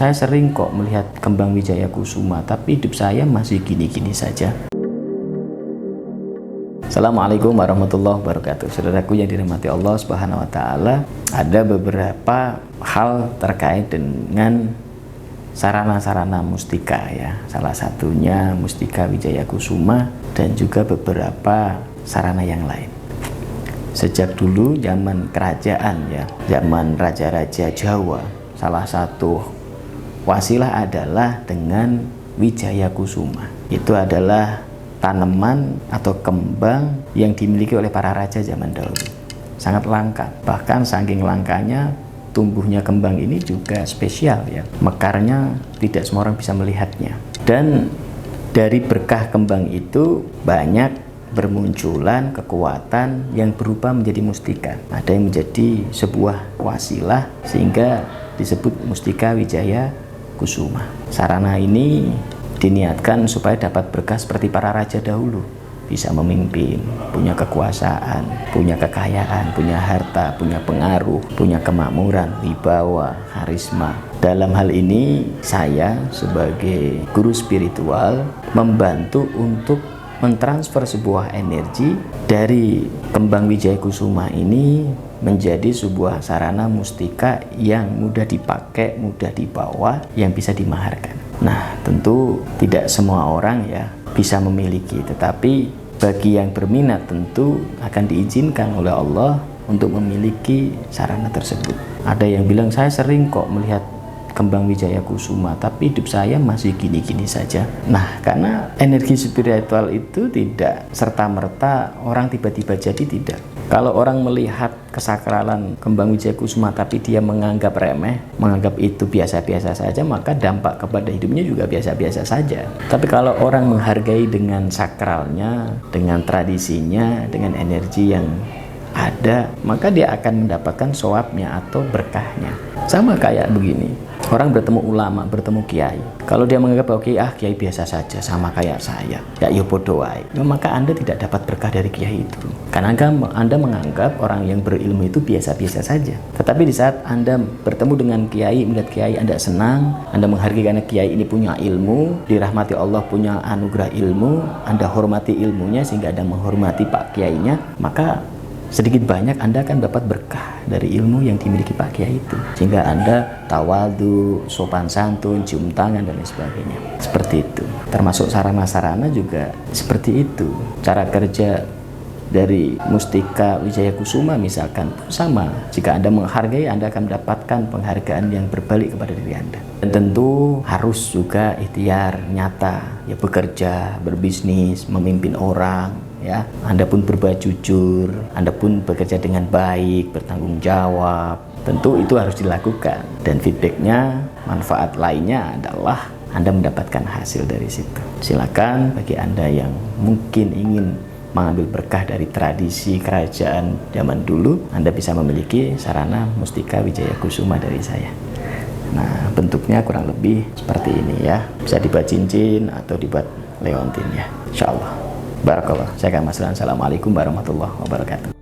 Saya sering kok melihat kembang wijaya kusuma, tapi hidup saya masih gini-gini saja. Assalamualaikum warahmatullahi wabarakatuh. Saudaraku yang dirahmati Allah Subhanahu wa Ta'ala, ada beberapa hal terkait dengan sarana-sarana mustika ya. Salah satunya mustika wijaya kusuma dan juga beberapa sarana yang lain. Sejak dulu zaman kerajaan ya, zaman raja-raja Jawa, salah satu wasilah adalah dengan wijaya kusuma. Itu adalah tanaman atau kembang yang dimiliki oleh para raja zaman dahulu. Sangat langka, bahkan saking langkanya tumbuhnya kembang ini juga spesial ya. Mekarnya tidak semua orang bisa melihatnya. Dan dari berkah kembang itu banyak bermunculan kekuatan yang berubah menjadi mustika. Ada yang menjadi sebuah wasilah sehingga disebut mustika wijaya kusuma. Sarana ini diniatkan supaya dapat berkah seperti para raja dahulu, bisa memimpin, punya kekuasaan, punya kekayaan, punya harta, punya pengaruh, punya kemakmuran, wibawa, karisma. Dalam hal ini saya sebagai guru spiritual membantu untuk mentransfer sebuah energi dari kembang wijaya kusuma ini menjadi sebuah sarana mustika yang mudah dipakai, mudah dibawa, yang bisa dimaharkan. Nah, tentu tidak semua orang ya bisa memiliki, tetapi bagi yang berminat tentu akan diizinkan oleh Allah untuk memiliki sarana tersebut. Ada yang bilang, saya sering kok melihat kembang wijaya kusuma, tapi hidup saya masih gini-gini saja. Nah, karena energi spiritual itu tidak serta-merta orang tiba-tiba jadi, tidak. Kalau orang melihat kesakralan kembang wijaya kusuma tapi dia menganggap remeh, menganggap itu biasa-biasa saja, maka dampak kepada hidupnya juga biasa-biasa saja. Tapi kalau orang menghargai dengan sakralnya, dengan tradisinya, dengan energi yang ada, maka dia akan mendapatkan sowabnya atau berkahnya. Sama kayak begini, orang bertemu ulama, bertemu kiai. Kalau dia menganggap bahwa kiai biasa saja, sama kayak saya, ya bodoh wae, maka Anda tidak dapat berkah dari kiai itu. Karena Anda menganggap orang yang berilmu itu biasa-biasa saja. Tetapi di saat Anda bertemu dengan kiai, melihat kiai Anda senang, Anda menghargai karena kiai ini punya ilmu, dirahmati Allah, punya anugerah ilmu, Anda hormati ilmunya sehingga Anda menghormati Pak Kiainya, maka sedikit banyak Anda akan dapat berkah dari ilmu yang dimiliki Pak Kiai itu, sehingga Anda tawadu, sopan santun, cium tangan dan lain sebagainya. Seperti itu. Termasuk sarana-sarana juga seperti itu. Cara kerja dari mustika wijaya kusuma misalkan sama. Jika Anda menghargai, Anda akan mendapatkan penghargaan yang berbalik kepada diri Anda. Dan tentu harus juga ikhtiar nyata, ya, bekerja, berbisnis, memimpin orang, ya. Anda pun berbuat jujur, Anda pun bekerja dengan baik, bertanggung jawab. Tentu itu harus dilakukan, dan feedbacknya, manfaat lainnya adalah Anda mendapatkan hasil dari situ. Silakan bagi Anda yang mungkin ingin mengambil berkah dari tradisi kerajaan zaman dulu, Anda bisa memiliki sarana mustika wijaya kusuma dari saya. Nah, bentuknya kurang lebih seperti ini ya. Bisa dibuat cincin atau dibuat leontin ya, insya Allah. Barakallah. Saya Kang Mas Ran. Assalamualaikum warahmatullahi wabarakatuh.